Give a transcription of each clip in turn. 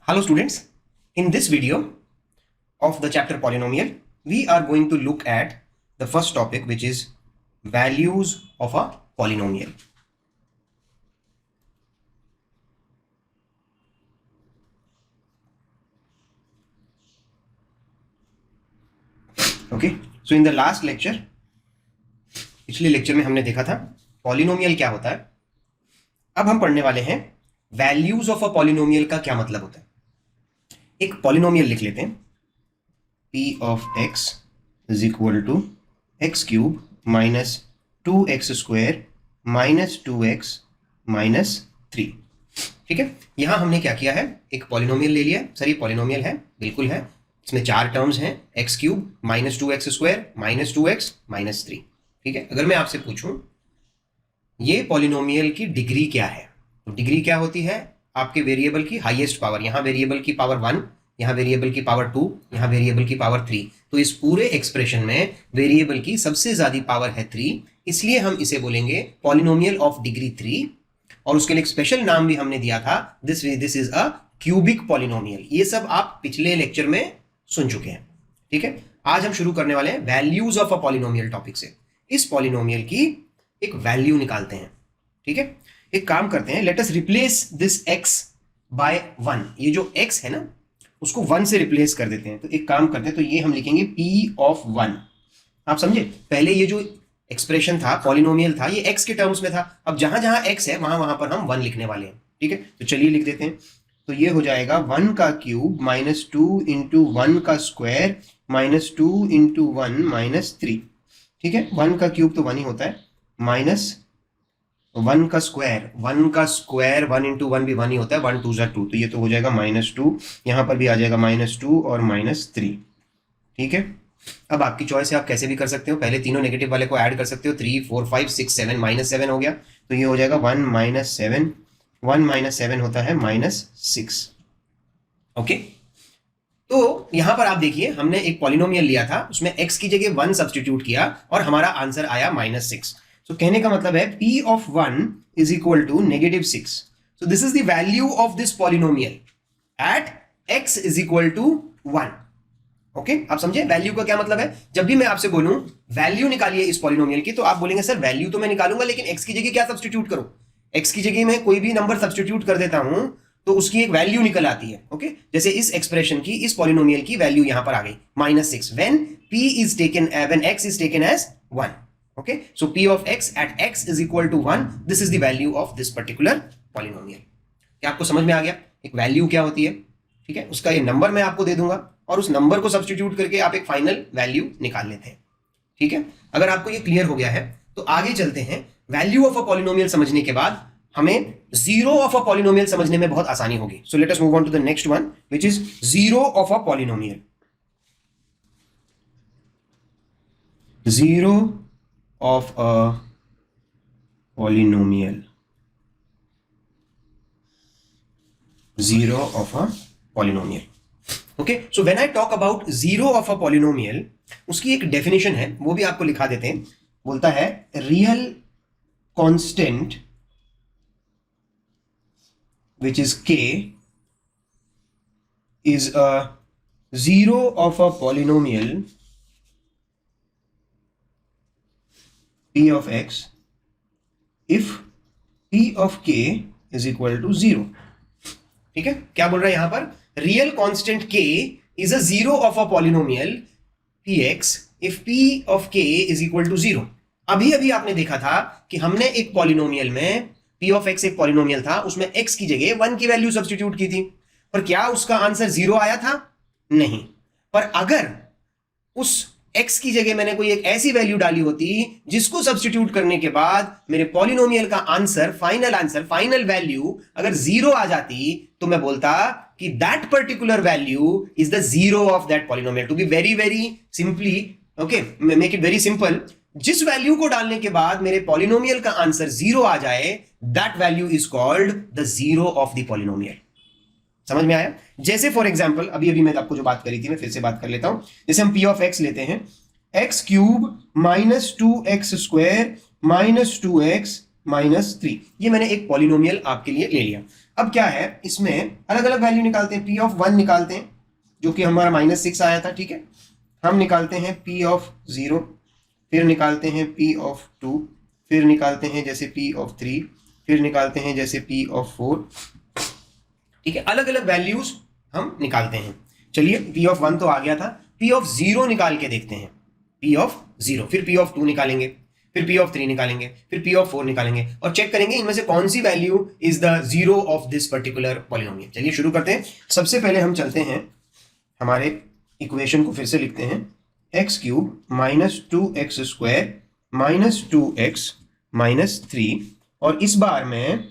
Hello students, in this video of the chapter polynomial, we are going to look at the first topic, which is values of a polynomial. Okay, so in the last lecture, पिछले lecture में हमने देखा था polynomial क्या होता है. अब हम पढ़ने वाले हैं वैल्यूज ऑफ अ पॉलिनोमियल का क्या मतलब होता है. एक पॉलिनोमियल लिख लेते हैं, p of x is equal to x cube minus 2x square minus 2x minus 3. ठीक है, यहां हमने क्या किया है, एक पॉलिनोमियल ले लिया. सर ये पॉलिनोमियल है, बिल्कुल है. इसमें चार टर्म्स हैं, x cube minus 2x square minus 2x minus 3. ठीक है, अगर मैं आपसे पूछूं ये पॉलिनोमियल की डिग्री क्या है, तो डिग्री क्या होती है, आपके वेरिएबल की हाईएस्ट पावर. यहां वेरिएबल की पावर 1, यहां वेरिएबल की पावर 2, यहां वेरिएबल की पावर 3. तो इस पूरे एक्सप्रेशन में वेरिएबल की सबसे ज्यादा पावर है 3, इसलिए हम इसे बोलेंगे पॉलिनोमियल ऑफ डिग्री 3. और उसके लिए एक स्पेशल नाम भी हमने दिया था, this is a cubic polynomial. ये सब आप पिछले लेक्चर में सुन चुके हैं. ठीक है, आज हम शुरू करने वाले हैं values of a polynomial topic से. इस पॉलिनोमियल की एक वैल्यू निकालते हैं. ठीक है, एक काम करते हैं, let us replace this x by 1. ये जो x है ना, उसको 1 से रिप्लेस कर देते हैं. तो एक काम करते हैं, तो ये हम लिखेंगे p ऑफ 1. आप समझे, पहले ये जो एक्सप्रेशन था, पॉलिनोमियल था, ये x के टर्म्स में था. अब जहां जहां x है वहां वहां पर हम 1 लिखने वाले हैं. ठीक है, तो चलिए लिख देते हैं. तो ये हो जाएगा 1 का क्यूब माइनस 2 इंटू 1 का स्क्वायर माइनस 2 इंटू 1 माइनस 3. ठीक है, 1 का क्यूब तो 1 ही होता है, माइनस 1 का स्क्वायर 1 इंटू 1 भी 1 ही होता है, 1 2 जा 2. तो ये तो हो जाएगा माइनस 2, यहां पर भी आ जाएगा माइनस 2 और माइनस 3. ठीक है, अब आपकी चॉइस है, आप कैसे भी कर सकते हो. पहले तीनों नेगेटिव वाले को ऐड कर सकते हो, 3 4 5 6 7, माइनस 7 हो गया. तो ये हो जाएगा 1 माइनस 7, 1 माइनस 7 होता है माइनस 6. ओके, तो यहां पर आप देखिए, हमने एक पॉलिनोमियल लिया था, उसमें x की जगह 1 सब्स्टिट्यूट किया और हमारा आंसर आया माइनस 6. तो कहने का मतलब है p of 1 is equal to negative 6. So this is the value of this polynomial at x is equal to 1. Okay, आप समझे वैल्यू का क्या मतलब है. जब भी मैं आपसे बोलूं वैल्यू निकालिए इस पॉलिनोमियल की, तो आप बोलेंगे सर वैल्यू तो मैं निकालूंगा, लेकिन x की जगह क्या सब्स्टिट्यूट करूं. x की जगह मैं कोई भी नंबर सब्स्टिट्यूट कर देता हूं तो उसकी एक वैल्यू निकल आती है. ओके, जैसे इस एक्सप्रेशन की, इस पॉलिनोमियल की वैल्यू यहां पर आ गई minus 6 when p is taken, when x is taken as 1. Okay, so p of x at x is equal to 1, this is the value of this particular polynomial. क्या आपको समझ में आ गया एक वैल्यू क्या होती है. ठीक है, उसका ये नंबर मैं आपको दे दूंगा और उस नंबर को सब्स्टिट्यूट करके आप एक फाइनल वैल्यू निकाल लेते हैं. ठीक है, अगर आपको ये क्लियर हो गया है तो आगे चलते हैं. वैल्यू ऑफ अ पॉलिनोमियल समझने के बाद हमें जीरो ऑफ अ पॉलिनोमियल समझने में बहुत आसानी होगी. So let us move on to the next one, which is zero of a polynomial. Zero of a polynomial, zero of a polynomial. Okay, so when I talk about zero of a polynomial, उसकी एक definition है, वो भी आपको लिखा देते हैं. बोलता है real constant which is k is a zero of a polynomial p of x if p of k is equal to 0. ठीक है, क्या बोल रहा है यहां पर, real constant k is a zero of a polynomial px if p of k is equal to 0. अभी अभी आपने देखा था कि हमने एक पॉलिनोमियल में p ऑफ x एक पॉलिनोमियल था, उसमें x की जगह 1 की वैल्यू सब्स्टिट्यूट की थी, पर क्या उसका आंसर 0 आया था? नहीं. पर अगर उस x की जगह मैंने कोई एक ऐसी वैल्यू डाली होती जिसको सब्स्टिट्यूट करने के बाद मेरे पॉलिनोमियल का आंसर, फाइनल वैल्यू अगर 0 आ जाती, तो मैं बोलता कि that particular value is the zero of that polynomial. To be very very simply, okay, make it very simple, जिस वैल्यू को डालने के बाद मेरे पॉलिनोमियल का आंसर 0 आ जाए, that value is called the zero of the polynomial. समझ में आया. जैसे फॉर एग्जांपल, अभी अभी मैं आपको जो बात करी थी, मैं फिर से बात कर लेता हूं. जैसे हम p ऑफ x लेते हैं, x cube minus 2x square minus 2x -3। ये मैंने एक पॉलिनोमियल आपके लिए ले लिया। अब क्या है, इसमें अलग अलग वैल्यू निकालते हैं। p ऑफ 1 निकालते हैं जो कि हमारा -6 आया था, ठीक है। हम निकालते हैं p ऑफ 0, फिर निकालते हैं p ऑफ 2, फिर निकालते हैं जैसे p ऑफ 3, फिर निकालते हैं जैसे p ऑफ 4, ठीक है। अलग अलग वैल्यूज हम निकालते हैं। चलिए p ऑफ 1 तो आ गया था, p ऑफ 0 निकाल के देखते हैं। p ऑफ 0, फिर p ऑफ 2 निकालेंगे, फिर p ऑफ 3 निकालेंगे, फिर p ऑफ 4 निकालेंगे और चेक करेंगे इनमें से कौन सी value is the zero of this particular polynomial. चलिए शुरू करते हैं। सबसे पहले हम चलते हैं, हमारे इक्वेशन को फिर से लिखते हैं, x cube minus 2x square minus 2x minus 3, और इस बार मैं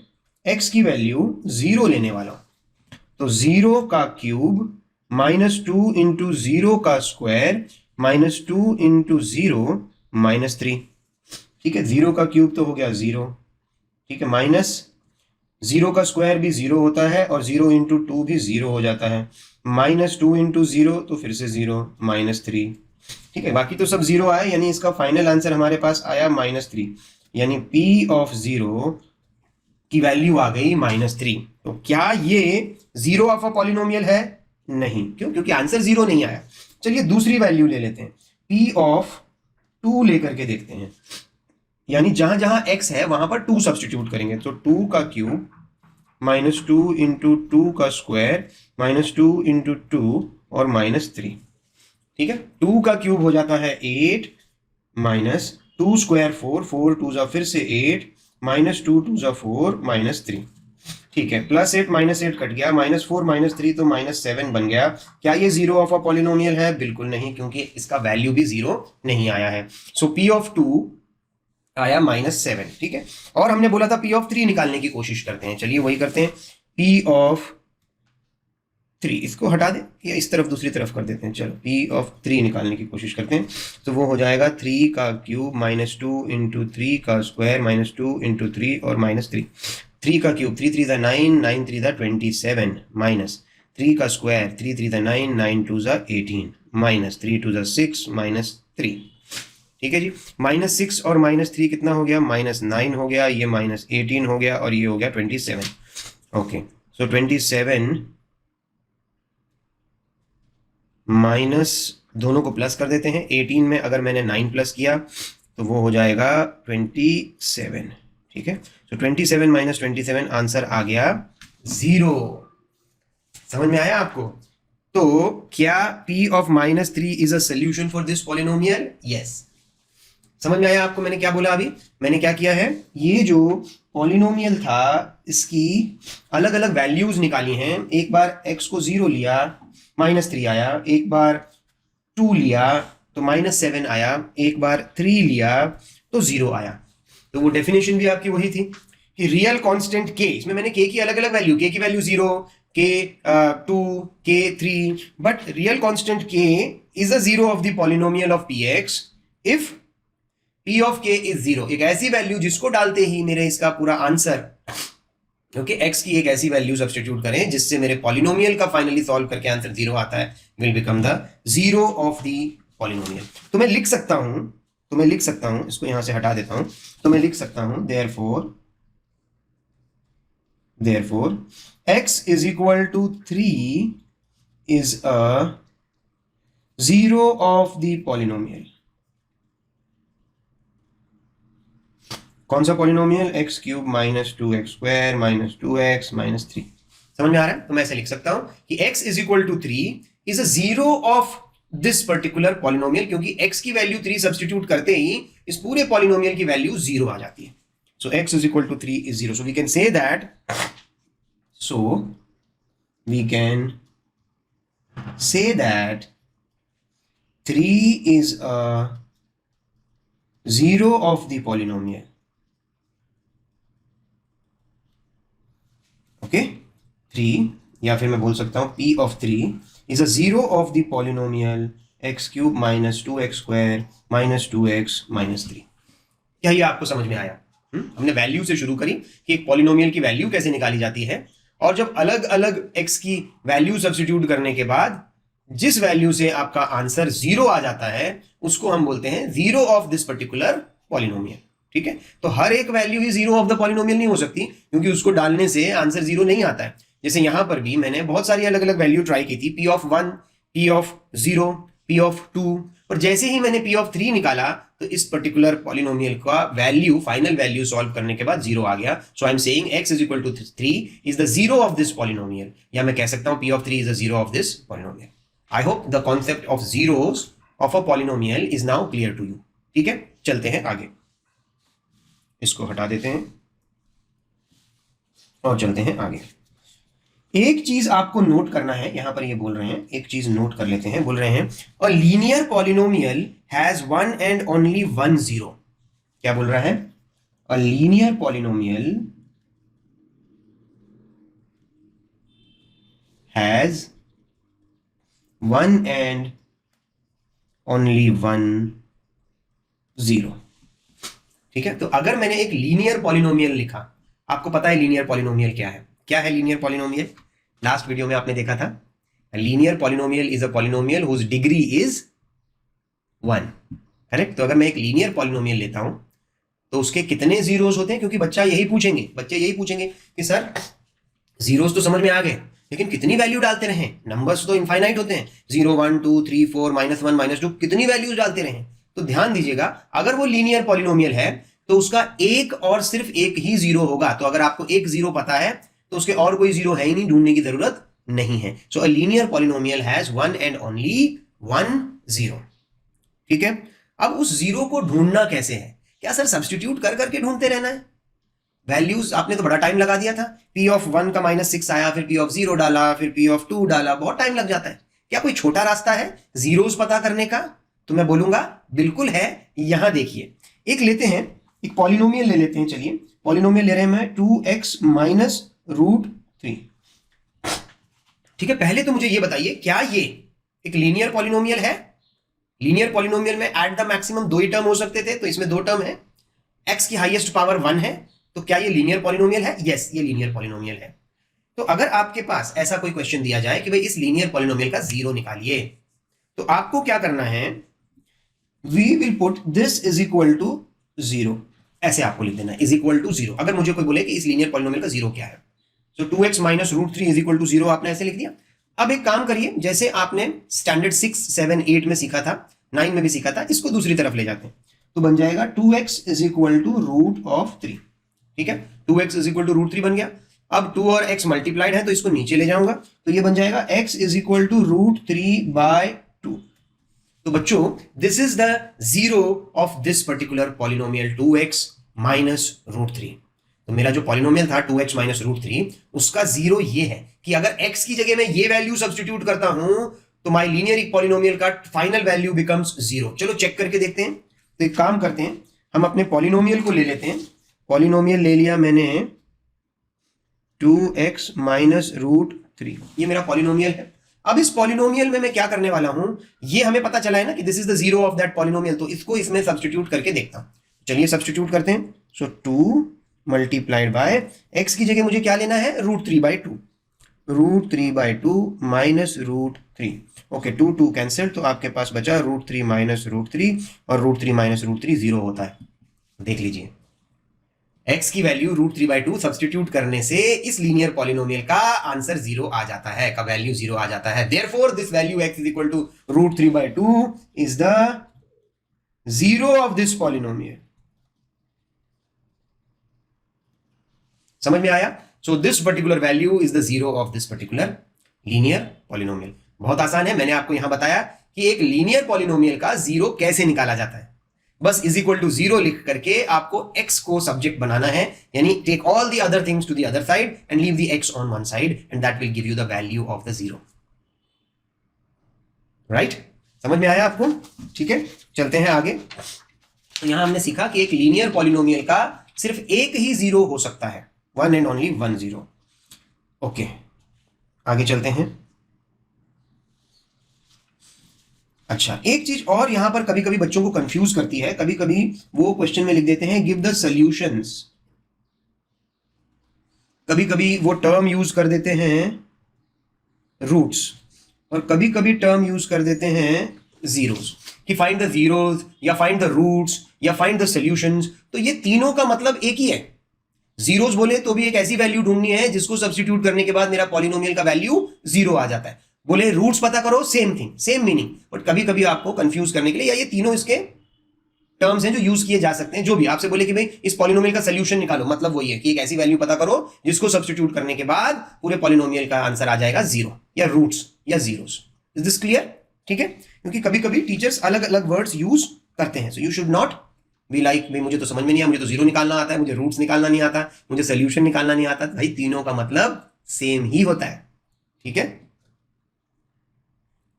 x की वैल्यू 0 लेने वाला हूं। तो 0 का क्यूब माइनस 2 इंटू 0 का स्क्वायर माइनस 2 इंटू 0 माइनस 3, ठीक है। 0 का क्यूब तो हो गया 0, ठीक है, माइनस 0 का स्क्वायर भी 0 होता है और 0 इंटू 2 भी 0 हो जाता है, माइनस 2 इंटू 0 तो फिर से 0 माइनस 3, ठीक है। बाकी तो सब 0 आया, यानी इसका फाइनल आंसर हमारे पास आया -3, यानी p ऑफ 0 की वैल्यू आ गई -3। तो क्या ये जीरो ऑफ अ पॉलिनोमियल है? नहीं। क्यों? क्योंकि आंसर 0 नहीं आया। चलिए दूसरी वैल्यू ले लेते हैं, p ऑफ 2 लेकर के देखते हैं, यानी जहां जहां x है वहां पर 2 सब्सटीट्यूट करेंगे। तो 2 का क्यूब माइनस 2 इंटू 2 का स्क्वायर माइनस 2 इंटू 2 और -3, ठीक है। 2 का क्यूब हो जाता है 8 माइनस 2 स्क्वायर 4, 4 2 जा फिर से 8 माइनस 2 2 जा 4 -3, ठीक है। +8 -8 कट गया, -4 -3 तो -7 बन गया। क्या ये जीरो ऑफ अ पॉलिनोमियल है? बिल्कुल नहीं, क्योंकि इसका वैल्यू भी 0 नहीं आया है। सो p ऑफ 2 आया -7, ठीक है। और हमने बोला था p ऑफ 3 निकालने की कोशिश करते हैं। चलिए वही करते हैं, p ऑफ 3, इसको हटा दे या इस तरफ दूसरी तरफ कर देते हैं। चलो p ऑफ 3 निकालने की कोशिश करते हैं। तो वो हो जाएगा 3 का क्यूब -2 इंटू 3 का स्क्वायर -2 इंटू 3 और -3। 3 का क्यूब 3 3 9, 9 3 27 माइनस 3 का स्क्वायर 3 3 9, 9 2 18 माइनस 3 2 6 -3, ठीक है जी। -6 और -3 कितना हो गया? -9 हो गया, ये -18 हो गया और ये हो गया 27। ओके, सो 27 माइनस, दोनों को प्लस कर देते हैं। 18 में अगर मैंने 9 प्लस किया तो वो हो जाएगा 27, ठीक है। तो 27 माइनस 27 आंसर आ गया 0। समझ में आया आपको? तो क्या p of -3 is a solution for this polynomial? Yes. समझ में आया आपको मैंने क्या बोला? अभी मैंने क्या किया है, ये जो पॉलिनोमियल था इसकी अलग अलग वैल्यूज निकाली हैं। एक बार x को 0 लिया, -3 आया। एक बार 2 लिया तो -7 आया। एक बार 3 लिया तो 0 आया। तो वो डेफिनेशन भी आपकी वही थी कि रियल कांस्टेंट k, इसमें मैंने k की अलग अलग वैल्यू, k की value 0, k 2, k 3, but real constant k is a zero of the polynomial of px if p of k is 0। एक ऐसी वैल्यू जिसको डालते ही मेरे इसका पूरा आंसर, ओके, x की एक ऐसी वैल्यू सब्स्टिट्यूट करें जिससे मेरे पॉलिनोमियल का फाइनली सॉल्व करके आंसर 0 आता है, will become the zero of the polynomial. तो मैं लिख सकता हूं, इसको यहां से हटा देता हूं, तो मैं लिख सकता हूं therefore x is equal to 3 is a zero of the polynomial। कौन सा polynomial? x cube minus 2x square minus 2x minus 3। समझ में आ रहा है? तो मैं ऐसे लिख सकता हूं कि x is equal to 3 is a zero of this particular polynomial, क्योंकि x की वैल्यू 3 सब्स्टिट्यूट करते ही इस पूरे पॉलिनोमियल की वैल्यू 0 आ जाती है। So x is equal to 3 is 0। So we can say that, that 3 is a zero of the polynomial। Okay, 3, या फिर मैं बोल सकता हूं p of 3 is a zero of the polynomial x cube minus 2x square minus 2x minus 3। क्या ये आपको समझ में आया? हमने वैल्यू से शुरू करी कि एक पॉलिनोमियल की वैल्यू कैसे निकाली जाती है, और जब अलग अलग x की वैल्यू सब्स्टिट्यूट करने के बाद जिस वैल्यू से आपका आंसर 0 आ जाता है उसको हम बोलते हैं zero of this particular polynomial. ठीक है, तो हर एक value he zero of the polynomial नहीं हो सकती, क्योंकि उसको डालने से आंसर जीरो नहीं आता है। जैसे यहां पर भी मैंने बहुत सारी अलग अलग वैल्यू ट्राई की थी, P of 1, P of 0, P of 2, और जैसे ही मैंने पी ऑफ 3 निकाला तो इस पर्टिकुलर पॉलिनोमियल का वैल्यू, फाइनल वैल्यू सॉल्व करने के बाद जीरो आ गया। So I am saying x is equal to 3 is the zero of this polynomial, या मैं कह सकता हूं p of 3 is the zero of this polynomial. I hope the concept of zeros of a polynomial is now clear to you. ठीक है, चलते हैं आगे, इसको हटा देते हैं और चलते हैं आगे। एक चीज आपको नोट करना है, यहां पर ये बोल रहे हैं, एक चीज नोट कर लेते हैं, बोल रहे हैं अ linear polynomial has one and only one zero. क्या बोल रहा है? अ linear polynomial has one and only one zero. ठीक है, तो अगर मैंने एक लीनियर पॉलिनोमियल लिखा, आपको पता है लीनियर पॉलिनोमियल क्या है? क्या है लीनियर पॉलिनोमियल? लास्ट वीडियो में आपने देखा था, linear polynomial is a polynomial whose degree is 1। Correct? तो अगर मैं एक लीनियर पॉलिनोमियल लेता हूं तो उसके कितने जीरोस होते हैं, क्योंकि बच्चे यही पूछेंगे कि सर जीरोस तो समझ में आ गए, लेकिन कितनी वैल्यू डालते रहे? नंबर्स तो इनफाइनाइट होते हैं, 0 1 2 3 4 -1 -2, कितनी वैल्यूज डालते रहे? तो ध्यान दीजिएगा, अगर वो लीनियर पॉलिनोमियल है तो उसका एक और सिर्फ एक ही जीरो होगा। तो अगर आपको एक जीरो पता है तो उसके और कोई जीरो है ही नहीं, ढूंढने की जरूरत नहीं है। So a linear polynomial has one and only one zero. ठीक है, अब उस जीरो को ढूंढना कैसे है? क्या सर सब्स्टिट्यूट कर करके ढूंढते रहना है? वैल्यूज आपने तो बड़ा टाइम लगा दिया था, पी ऑफ 1 का -6 आया, फिर पी ऑफ 0 डाला, फिर पी ऑफ 2 डाला, बहुत टाइम लग जाता है। क्या कोई छोटा रास्ता है जीरोस पता करने का? तो मैं बोलूंगा बिल्कुल है। यहां देखिए, एक लेते हैं, एक पॉलिनोमियल ले लेते हैं। चलिए, पॉलिनोमियल ले रहे हैं मैं 2x माइनस रूट 3। ठीक है, पहले तो मुझे ये बताइए, क्या ये एक लीनियर पॉलिनोमियल है? लीनियर पॉलिनोमियल में एट द मैक्सिमम दो ही टर्म हो सकते थे, तो इसमें दो टर्म है, x की हाईएस्ट पावर 1 है, तो क्या ये लीनियर पॉलिनोमियल है? यस, ये लीनियर पॉलिनोमियल है। तो अगर आपके पास ऐसा कोई क्वेश्चन दिया जाए कि भाई इस लीनियर पॉलिनोमियल का जीरो निकालिए, तो आपको क्या करना है? We will put this is equal to 0, ऐसे आपको लिख देना, इज इक्वल टू 0। अगर मुझे कोई बोले कि इस लीनियर पॉलिनोमियल का जीरो क्या है, तो 2x minus root 3 is equal to 0 आपने ऐसे लिख दिया। अब एक काम करिए, जैसे आपने स्टैंडर्ड 6 7 8 में सीखा था, 9 में भी सीखा था, इसको दूसरी तरफ ले जाते हैं, तो बन जाएगा 2x is equal to root of 3। ठीक है, 2x is equal to root 3 बन गया। अब 2 और x मल्टीप्लाइड है तो इसको नीचे ले जाऊंगा, तो ये बन जाएगा x is equal to root 3 by 2। तो बच्चों, this is the zero of this particular polynomial 2x minus root 3। तो मेरा जो पॉलिनोमियल था 2x माइनस रूट 3, उसका जीरो ये है कि अगर x की जगह मैं ये वैल्यू सब्स्टिट्यूट करता हूं तो माई लीनियर पॉलिनोमियल का फाइनल वैल्यू बिकम्स 0। चलो चेक करके देखते हैं। तो एक काम करते हैं, हम अपने पॉलिनोमियल को ले लेते हैं। पॉलिनोमियल ले लिया मैंने 2x माइनस रूट 3, ये मेरा पॉलिनोमियल है। अब इस पॉलिनोमियल में मैं क्या करने वाला हूं, ये हमें पता चला है ना कि this is the zero of that polynomial, तो इसको इसमें सब्स्टिट्यूट करके देखता हूं। चलिए सब्स्टिट्यूट करते हैं। सो 2 मल्टीप्लाइड बाय x की जगह मुझे क्या लेना है? Root 3 by 2, root 3 by 2 minus root 3। Okay, 2 2 cancel, तो आपके पास बचा रूट 3 माइनस रूट 3, और रूट 3 माइनस रूट 3 0 होता है। देख लीजिए, x की वैल्यू रूट 3 बाई 2 सब्स्टिट्यूट करने से इस लीनियर पॉलिनोमियल का आंसर 0 आ जाता है, का वैल्यू 0 आ जाता है। Therefore this value x is equal to root 3 by 2 is the zero of this polynomial. समझ में आया? So this particular value is the zero of this particular linear polynomial. बहुत आसान है, मैंने आपको यहां बताया कि एक लीनियर पॉलिनोमियल का जीरो कैसे निकाला जाता है। बस इज इक्वल टू 0 लिख करके आपको x को सब्जेक्ट बनाना है, यानी take all the other things to the other side and leave the x on one side, and that will give you the value of the zero. Right? समझ में आया आपको? ठीक है, चलते हैं आगे। तो यहां हमने सीखा कि एक लीनियर पॉलिनोमियल का सिर्फ एक ही जीरो हो सकता है, one and only one zero. Okay, आगे चलते हैं। अच्छा, एक चीज और यहां पर कभी कभी बच्चों को कंफ्यूज करती है, कभी कभी वो क्वेश्चन में लिख देते हैं गिव द सॉल्यूशंस, कभी कभी वो टर्म यूज कर देते हैं रूट्स, और कभी कभी टर्म यूज कर देते हैं जीरोस। कि फाइंड द जीरोस या फाइंड द रूट्स या फाइंड द सॉल्यूशंस, तो ये तीनों का मतलब एक ही है। जीरोस बोले तो भी एक ऐसी वैल्यू ढूंढनी है जिसको सब्स्टिट्यूट करने के बाद मेरा पॉलिनोमियल का वैल्यू जीरो आ जाता है। बोले रूट्स पता करो, same thing, same meaning, but कभी कभी आपको कंफ्यूज करने के लिए, या ये तीनों इसके टर्म्स हैं जो यूज किए जा सकते हैं। जो भी आपसे बोले कि भाई इस पॉलिनोमियल का सोल्यूशन निकालो, मतलब वही है कि एक ऐसी वैल्यू पता करो जिसको सब्स्टिट्यूट करने के बाद पूरे पॉलिनोमियल का आंसर आ जाएगा जीरो या रूट्स या जीरोस। Is this clear? ठीक है, क्योंकि कभी कभी टीचर्स अलग अलग वर्ड्स यूज करते हैं, so you should not be like भाई मुझे तो समझ में नहीं आया, मुझे तो जीरो निकालना आता है, मुझे रूट्स निकालना नहीं आता, मुझे सोल्यूशन निकालना नहीं आता। भाई तीनों का मतलब सेम ही होता है। ठीक है,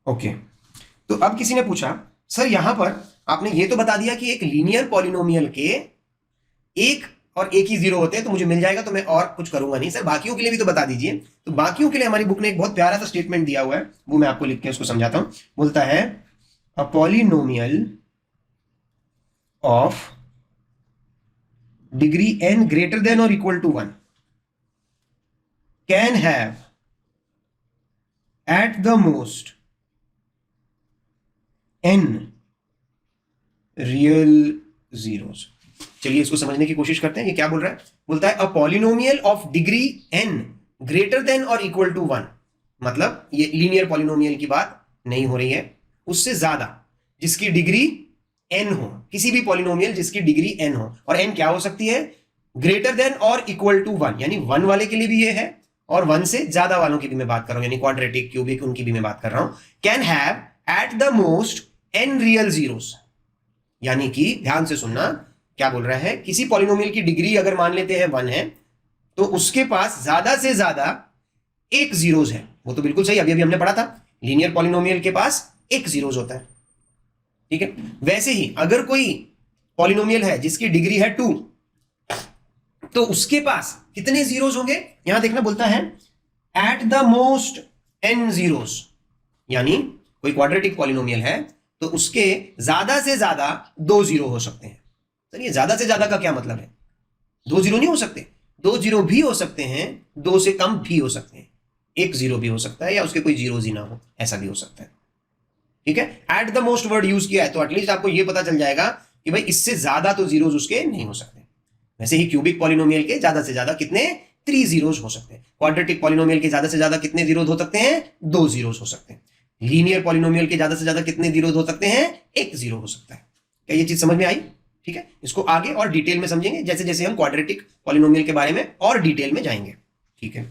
ओके। तो अब किसी ने पूछा सर यहां पर आपने ये तो बता दिया कि एक लीनियर पॉलिनोमियल के एक और एक ही जीरो होते हैं, तो मुझे मिल जाएगा, तो मैं और कुछ करूंगा नहीं। सर बाकियों के लिए भी तो बता दीजिए। तो बाकियों के लिए हमारी बुक ने एक बहुत प्यारा सा स्टेटमेंट दिया हुआ है, वो मैं आपको लिख के उसको समझाता हूं। बोलता है a polynomial of degree n greater than और equal to 1 can have at the most n real zeros. चलिए इसको समझने की कोशिश करते हैं, ये क्या बोल रहा है। बोलता है a polynomial of degree n greater than और इक्वल टू 1, मतलब ये लीनियर पॉलिनोमियल की बात नहीं हो रही है, उससे ज्यादा जिसकी डिग्री n हो, किसी भी पॉलिनोमियल जिसकी डिग्री n हो, और n क्या हो सकती है, ग्रेटर देन और इक्वल टू 1, यानी 1 वाले के लिए भी ये है और 1 से ज्यादा वालों की भी मैं बात कर रहा हूं, यानी क्वाड्रेटिक, क्यूबिक, उनकी भी मैं बात कर रहा हूं। Can have at the most n real zeros, यानी कि ध्यान से सुनना क्या बोल रहा है, किसी पॉलिनोमियल की डिग्री अगर मान लेते हैं 1 है, तो उसके पास ज्यादा से ज्यादा एक जीरोस है। वो तो बिल्कुल सही, अभी अभी हमने पढ़ा था लीनियर पॉलिनोमियल के पास एक जीरोस होता है। ठीक है, वैसे ही अगर कोई पॉलिनोमियल है जिसकी डिग्री है 2, तो उसके पास कितने जीरोस होंगे, यहां देखना, बोलता है eight the most n zeros, यानी कोई क्वाड्रेटिक पॉलिनोमियल है तो उसके ज्यादा से ज्यादा 2 जीरो हो सकते हैं। सर ये ज्यादा से ज्यादा का क्या मतलब है, 2 जीरो नहीं हो सकते, 2 जीरो भी हो सकते हैं, 2 से कम भी हो सकते हैं, 1 जीरो भी हो सकता है, या उसके कोई जीरोस ही ना हो, ऐसा भी हो सकता है। ठीक है, eight the most word use किया है तो एटलीस्ट आपको यह पता चल जाएगा कि भाई इससे ज्यादा तो जीरोस उसके नहीं हो सकते। वैसे ही क्यूबिक पॉलिनोमियल के ज्यादा से ज्यादा कितने, 3 जीरोस हो सकते हैं। क्वाड्रेटिक पॉलिनोमियल के ज्यादा से ज्यादा कितने जीरोस हो सकते हैं, 2 जीरोस हो सकते हैं। लीनियर पॉलिनोमियल के ज्यादा से ज्यादा कितने जीरोस हो सकते हैं, 1 जीरो हो सकता है। क्या ये चीज समझ में आई? ठीक है, इसको आगे और डिटेल में समझेंगे जैसे जैसे हम क्वाड्रेटिक पॉलिनोमियल के बारे में और डिटेल में जाएंगे। ठीक है।